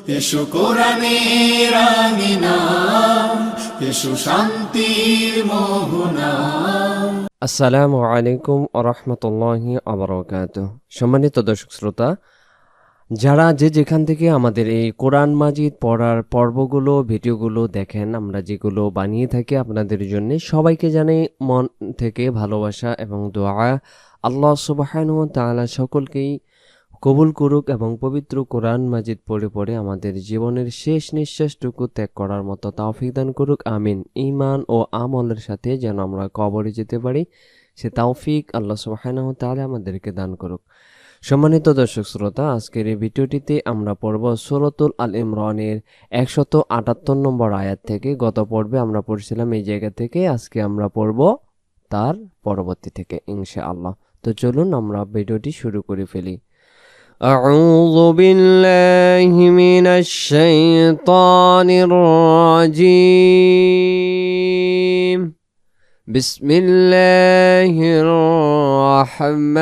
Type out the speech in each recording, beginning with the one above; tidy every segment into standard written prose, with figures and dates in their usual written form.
এসো কোরআনের আঙিনা, এসো শান্তির মোহনা। আসসালামু আলাইকুম আরহামতুল্লাহি আবরাকাতুহু। সম্মানিত দর্শক শ্রোতা, যারা যেখান থেকে আমাদের এই কোরআন মাজিদ পড়ার পর্বগুলো ভিডিওগুলো দেখেন, আমরা যেগুলো বানিয়ে থাকি আপনাদের জন্য, সবাইকে জানাই মন থেকে ভালোবাসা এবং দোয়া। আল্লাহ সুবহানাহু ওয়া তাআলা সকলকেই কবুল করুক এবং পবিত্র কোরআন মাজিদ পড়ে পড়ে আমাদের জীবনের শেষ নিঃশ্বাসটুকু ত্যাগ করার মতো তৌফিক দান করুক, আমিন। ঈমান ও আমলের সাথে যেন আমরা কবরে যেতে পারি, সে তৌফিক আল্লাহ সুবহানাহু ওয়া তাআলা আমাদেরকে দান করুক। সম্মানিত দর্শক শ্রোতা, আজকের এই ভিডিওটিতে আমরা পড়ব সূরাতুল আল ইমরানের 178 নম্বর আয়াত থেকে। গত পর্বে আমরা পড়ছিলাম এই জায়গা থেকে, আজকে আমরা পড়ব তার পরবর্তী থেকে ইনশাআল্লাহ। তো চলুন আমরা ভিডিওটি শুরু করে ফেলি। أعوذ بالله من الشيطان الرجيم. بسم الله الرحمن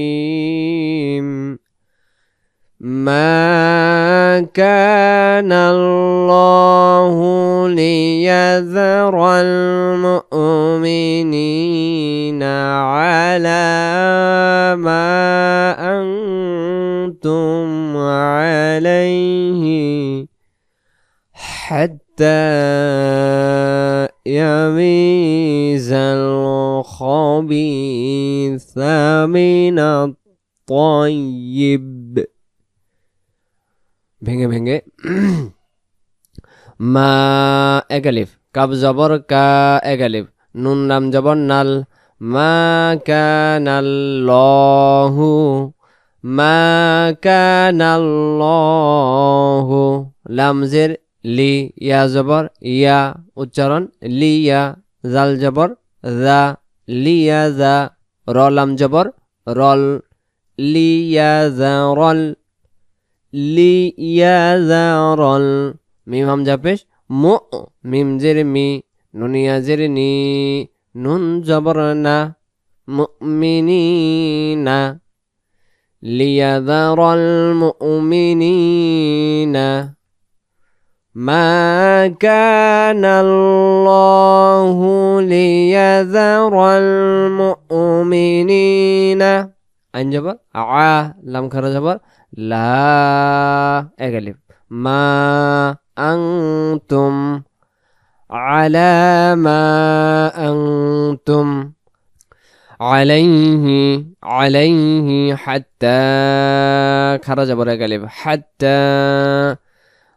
الرحيم. ما كان الله ليذر المؤمنين على ما أنتم عليه حتى يميز الخبيث من الطيب. ভেঙে ভেঙে মা এগালিফ, কাব জবর কা এগালিফ, নুন লাম জবর নাল, মা কানাল্লাহু, মা কানাল্লাহু, লাম জের লি, ইয়া জবর ইয়া, উচ্চারণ লিয়া, জাল জবর যা, লিয়া যা, র লাম জবর রল, লিয়া যা রল, লিয়াযারল, মিম হামজা পেশ মু, মিম জের মি, নুনিয়া জের নি, নুন জবর না, মুমিনিনা, লিয়াযারল মুমিনিনা। মা কানাল্লাহু লিয়াযারল মুমিনিনা, আইন জবর আ, লাম খারা জবর লা, এগালিফ, মা আনতুম, আলা মা আনতুম, আলাইহি, আলাইহি, হাত্তা, খারা জবর এগালিফ, হাত্তা,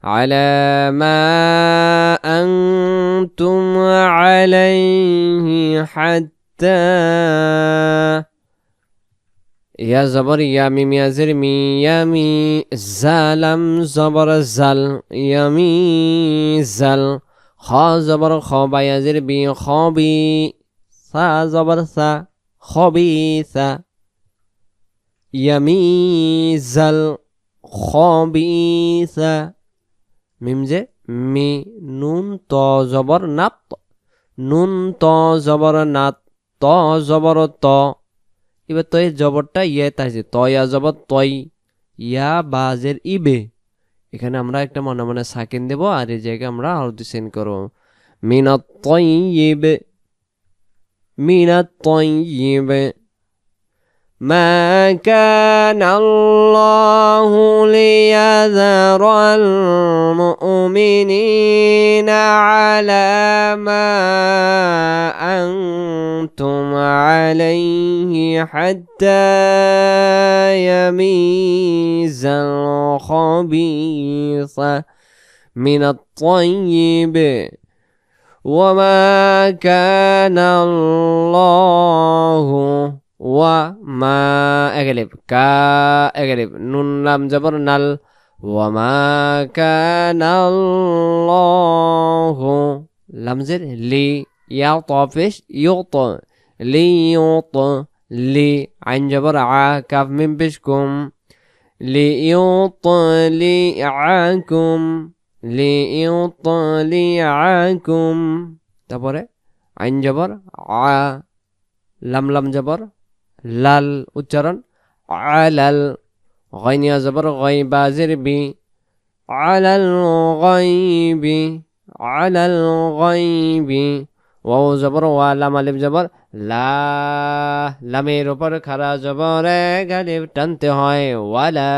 আলা মা আনতুম আলাইহি হাত্তা, ইয়া জবর ইয়া, মিম ইয়া জের মি, ইয়ামি, জালাম জবর জাল, ইয়ামি জাল, খ জবর খ, বা ইয়া জের বি, খবি, সা জবর সা, খবিসা, ইয়ামি জাল খবিসা, মিম জে মি, নুন ত জবর নাত, নুন ত জবর নাত, ত জবর ত, এবার তো এই জবরটা ইয়ে তাইছে, তয়া জবর তই, ইয়া বাজের ইবে, এখানে আমরা একটা মনে মনে সাকিন দেব, আর এই জায়গায় আমরা আরতি সেন করব। মিনাত তয়্যিব, মিনাত তয়্যিব। মা কানাল্লাহু লিয়াযারাল মুমিনিনা আলা মা أنتم عليه حتى يميز الخبيث من الطيب. وما كان الله وما أغلب كا أغلب نون لام جبر نال. وما كان الله لام زر لي يا طافش يعطى ليعطى لي عين جبر ع كاف من بشكم ليطلعكم ليطلعكم তারপরে আইন জবর আ লাম লাম জবর লাল উচ্চারণ আলাল গয়নিয়া জবর গয় বাজের বি আলাল গয়বি আলাল গয়বি ওয়াও জবর ওয়া লাম আলিফ জবর লা লামের উপর খারা জবর গালিব টানতে হয় ওয়ালা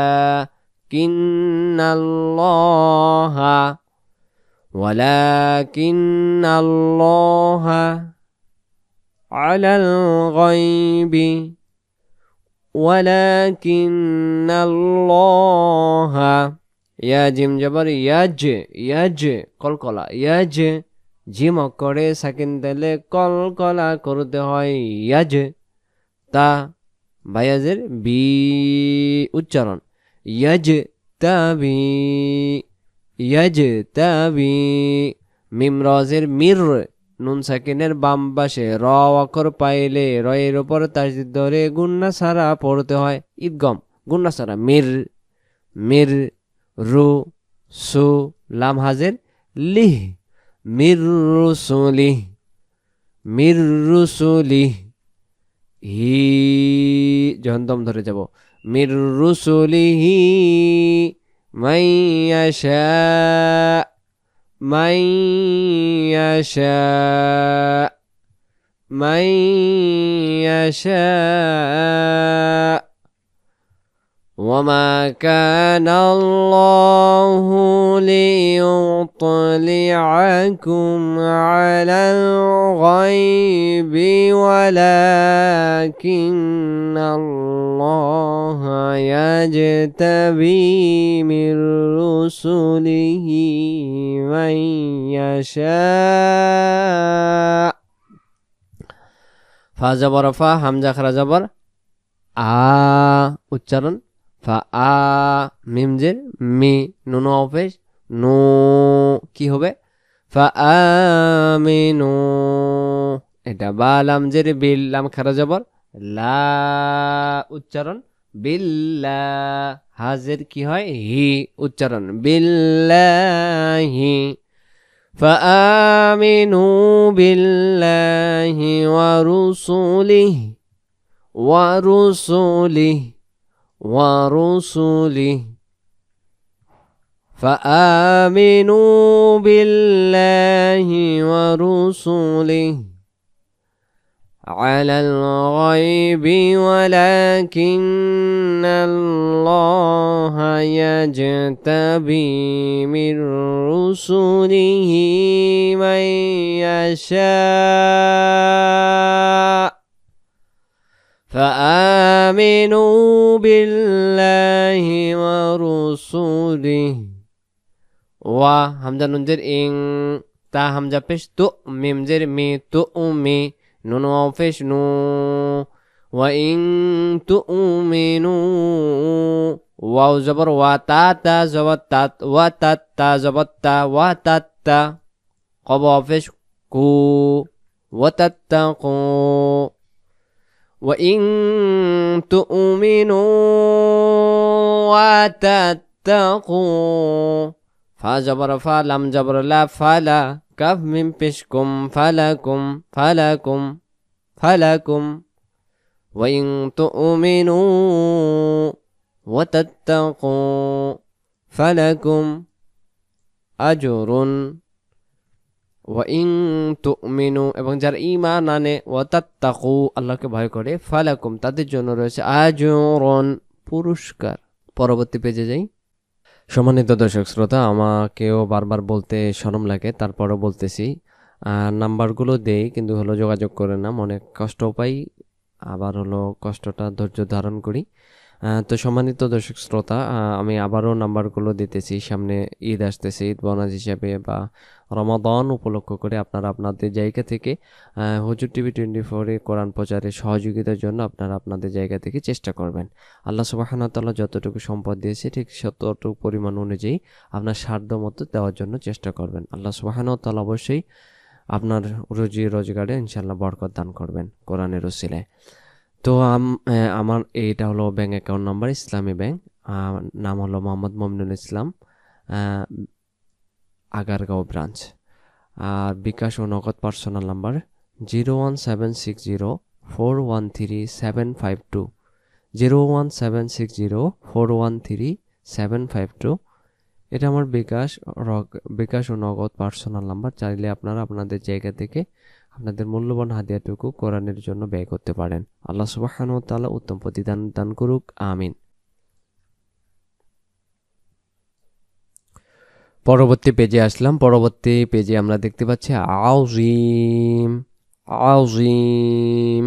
কিন্নাল্লাহা ওয়ালাকিন্নাল্লাহা আলাল গায়বি ওয়ালাকিন্নাল্লাহা ইয়া জিম জবর ইয়াজ ইয়াজ কলকলা ইয়াজ জিম করে সাকিন দিলে কলকলা করতে হয় ইয়াজ তা বায়াজের বি উচ্চারণ ইয়াজ তাবি ইয়াজ তাবি মিম রজের মির নুন সাকিনের বাম পাশে র অক্ষর পাইলে রয়ের উপর তাসদিদ ধরে গুন্না সারা পড়তে হয় ঈদগম গুন্না সারা মির মির রু সু লাম হাজের লিহ মির রুসুলিহ মির রুসুলিহ হি যখন দম ধরে যাব মির রুসুলিহি মাইয়াশা মাইয়াশা মাইয়াশা وما كان الله ليطلعكم على الغيب ولكن الله يجتبي من رسله من يشاء ফা জবর ফা হামজা খারা জবর আ উচ্চারণ ফা আ মিমজের মি নুন অফেস নু কি হবে ফা আমিনু এটা বা লামজের বিল লাম খারা জবর লা উচ্চারণ বিল্লা হাজের কি হয় হি উচ্চারণ বিল্লাহি فآمنوا بالله ورسله ورسله ورسله فآمنوا بالله ورسله على الغيب ولكن الله يجتبي من رسله من يشاء فآمنوا بالله ورسله ওয়া হামজা নুনজের ইং তা হামজা পেশ তু মিমজের মি তু মি নুন পেশ নু ওয়া ইং তু মিনু ওয়াও জবর ওয়া তা তা জবর তাত ওয়া তাত তা জবর তা ওয়া তাত তা কব পেশ কু ওয়া তাত্তাকু ওয়া ইং তুমিনু ওয়া তাত্তাকু ফা জবর ফা লাম জবর লা ফালা কাফ মিম পেশ কুম ফালাকুম ফালাকুম ফালাকুম ওয়া ইন তুমিনু ওয়া তাত্তাকু ফালাকুম আজরুন ওয়া ইন তুমিনু এবং যারা ঈমান আনে ওয়া তাত্তাকু আল্লাহকে ভয় করে ফালাকুম তাদের জন্য রয়েছে আজরুন পুরস্কার। পরবর্তী পেজে যাই। সম্মানিত দর্শক শ্রোতা, আমাকেও বারবার বলতে শরম লাগে, তারপরও বলতেছি। নাম্বারগুলো দেই কিন্তু যোগাযোগ করে না, মনে কষ্ট পাই, আবার কষ্টটা ধৈর্য ধারণ করি। তো সম্মানিত দর্শক শ্রোতা, আমি আবারও নাম্বারগুলো দিতেছি। সামনে ঈদ আসতেছে, ঈদ বোনাস হিসাবে বা রমাদান উপলক্ষ করে আপনারা আপনাদের জায়গা থেকে হুজুর টিভি 24-এ কোরআন প্রচারের সহযোগিতার জন্য আপনারা আপনাদের জায়গা থেকে চেষ্টা করবেন। আল্লাহ সুবহানাহু ওয়া তাআলা যতটুকু সম্পদ দিয়েছে ঠিক ততটুকু পরিমাণ অনুযায়ী আপনার সাধ্য মতো দেওয়ার জন্য চেষ্টা করবেন। আল্লাহ সুবহানাহু ওয়া তাআলা অবশ্যই আপনার রুজি রোজগারে ইনশাআল্লাহ বরকত দান করবেন কোরআনের ওসিলায়। তো আমার এইটা ব্যাংক অ্যাকাউন্ট নাম্বার, ইসলামী ব্যাংক, নাম মোহাম্মদ মমিনুল ইসলাম, আগারগাঁও ব্রাঞ্চ। আর বিকাশ ও নগদ পার্সোনাল নাম্বার 01760413752 01760413752। এটা আমার বিকাশ ও নগদ পার্সোনাল নাম্বার। চাইলে আপনারা আপনাদের জায়গা থেকে আপনাদের মূল্যবান হাদিয়াটুকু কোরআনের জন্য ব্যয় করতে পারেন। আল্লাহ সুবহানাহু ওয়া তাআলা উত্তম প্রতিদান দান করুক, আমিন। পরবর্তী পেজে আসলাম। পরবর্তী পেজে আমরা দেখতে পাচ্ছি আযীম, আযীম।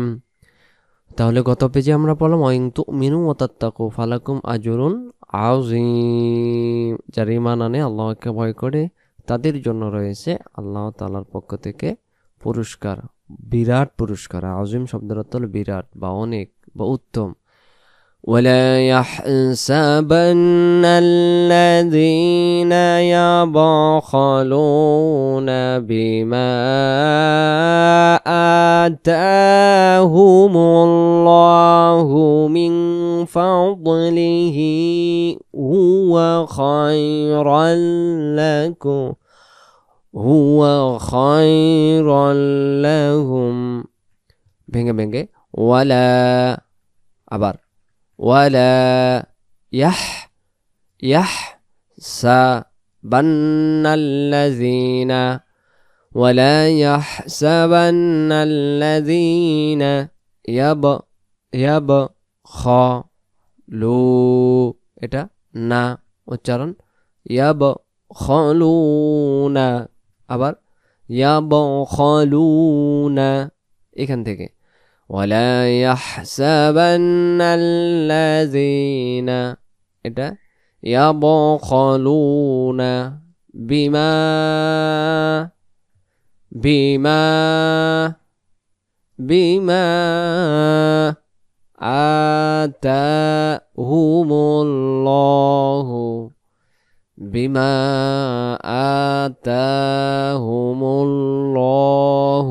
তাহলে গত পেজে আমরা বললাম ওয়াইন তুমিনু ওয়া তাত্তাকু ফালাকুম আজরুন আযীম। যারা ঈমান আনে, আল্লাহকে ভয় করে, তাদের জন্য রয়েছে আল্লাহ তাআলার পক্ষ থেকে পুরস্কার, বিরাট পুরস্কার। আযীম শব্দের অর্থ হলো বিরাট বা অনেক বা উত্তম। ولا يحسبن الذين يبخلون بما آتاهم الله من فضله هو خيرا لكم هو خيرا لهم ভেঙে ভেঙে ওয়ালা আবার ولا يحسبن الذين ولا يحسبن الذين يبخلوا এটা না উচ্চারণ يبخلون আবার يبخلون এখান থেকে ولا يحسبن الذين এটা يبخلون بما آتاهم الله بما آتاهم الله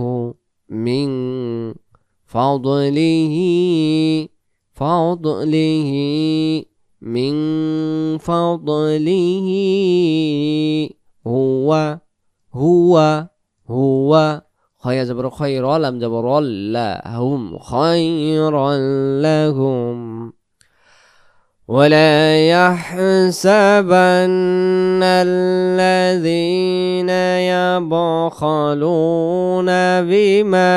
من فضله من فضله هو خير زبر خير لم زبر لا هم خيرا لهم ولا يحسبن الذين يبخلون بما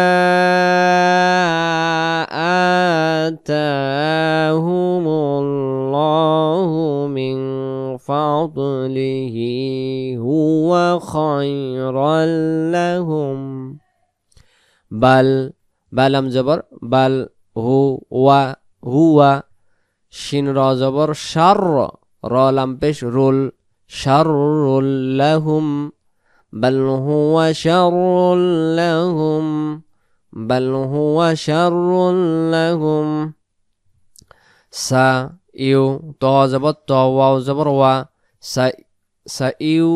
آتاهم الله من فضله هو خيرا لهم بل زبر بل هو শিন র জবর শার র লাম পেশ রুল শাররুল লাহুম বাল হুয়া শাররুল লাহুম বাল হুয়া শাররুল লাহুম সা ইউ ত জবর ত ওয়াও জবর ওয়া সা ইউ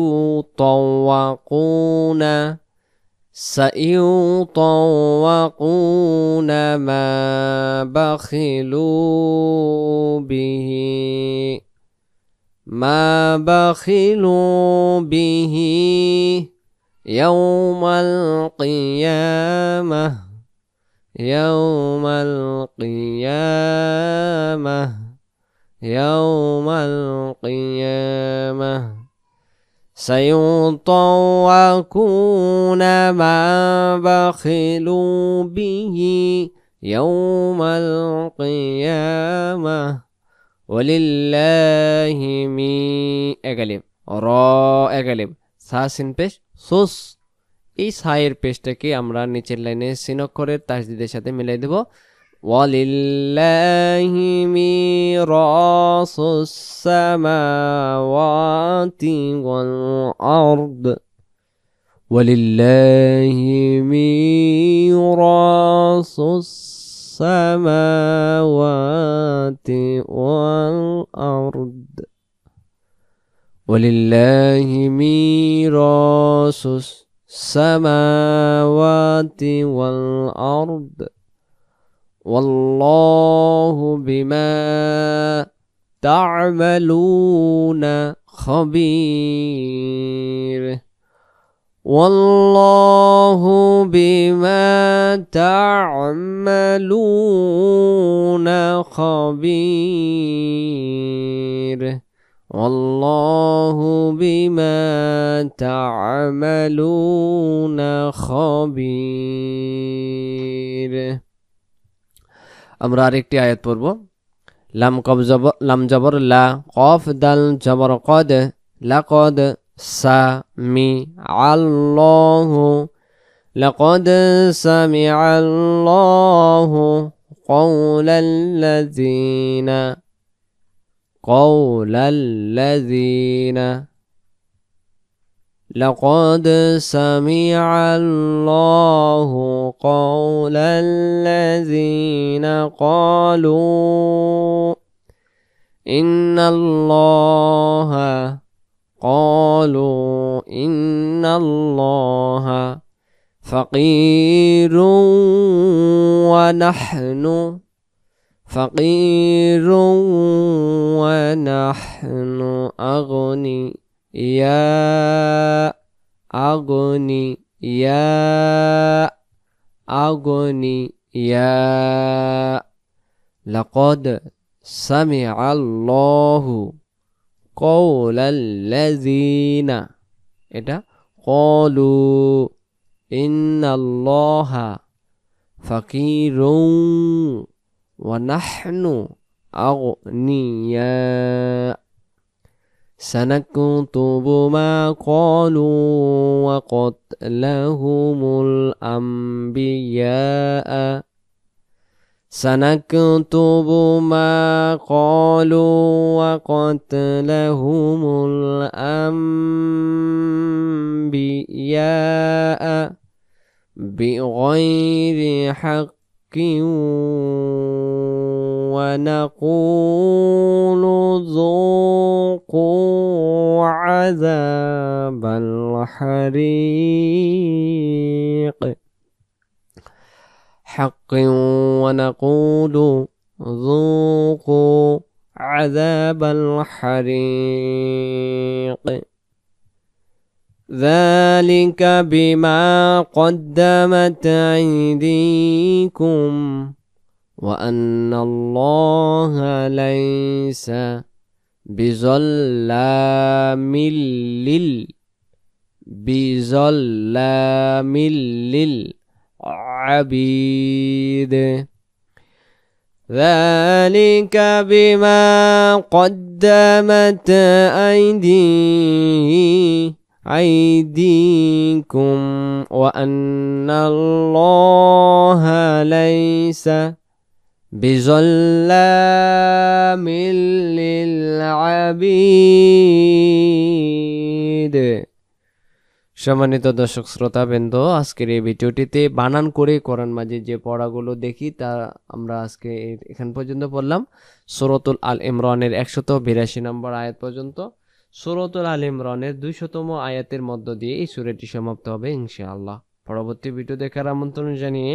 তাওয়াকুনা سيطوقون ما بخلوا به يوم القيامة سيطوقون ما بخلوا به يوم القيامة ولله একালিব র একালিব সা সিন পেশ সুস। এই সায়ের পেশটাকে আমরা নিচের লাইনে সিন অক্ষরের তাসদিদের সাথে মিলাই দেব। ولله ميراث السماوات والأرض ولله ميراث السماوات والأرض ولله ميراث السماوات والأرض والله بما تعملون خبير والله بما تعملون خبير والله بما تعملون خبير আমরা আরেকটি আয়াত পড়ব লাম জবর লা কফ দাল জবর কদ লাকদ সামি আল্লাহু লাকদ সামি আল্লাহু قول الذين لقد سمع الله قول الذين قالوا إن الله فقير ونحن أغنياء لقد سمع الله قول الذين এটা قالوا إن الله فقير ونحن أغنياء سنكتب ما قالوا وقتلهم الأنبياء سنكتب ما قالوا وقتلهم الأنبياء بغير حق ونقول ذوقوا عذاب الحريق حق ونقول ذوقوا عذاب الحريق ذلك بما قدمت أيديكم وأن الله ليس بظلام للعبيد ذلك بما قدمت أيديكم وأن الله ليس بظلام للعبيد সম্মানিত দর্শক শ্রোতাবৃন্দ, আজকের এই ভিডিওটিতে বানান করে কোরআন মাজিদ যে পড়াগুলো দেখি তা আমরা আজকে এখান পর্যন্ত পড়লাম। সূরাতুল আল ইমরানের 182 নম্বর আয়াত পর্যন্ত। সূরাতুল আল ইমরানের 200তম আয়াতের মধ্য দিয়ে এই সূরাটি সমাপ্ত হবে ইনশাআল্লাহ। পরবর্তী ভিডিও দেখার আমন্ত্রণ জানিয়ে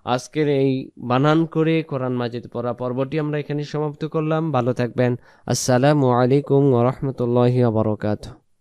আজকের এই বানান করে কোরআন মাজিদ পড়া পর্বটি আমরা এখানে সমাপ্ত করলাম। ভালো থাকবেন। আসসালামু আলাইকুম ওয়া রাহমাতুল্লাহি ওয়া বারাকাতুহু।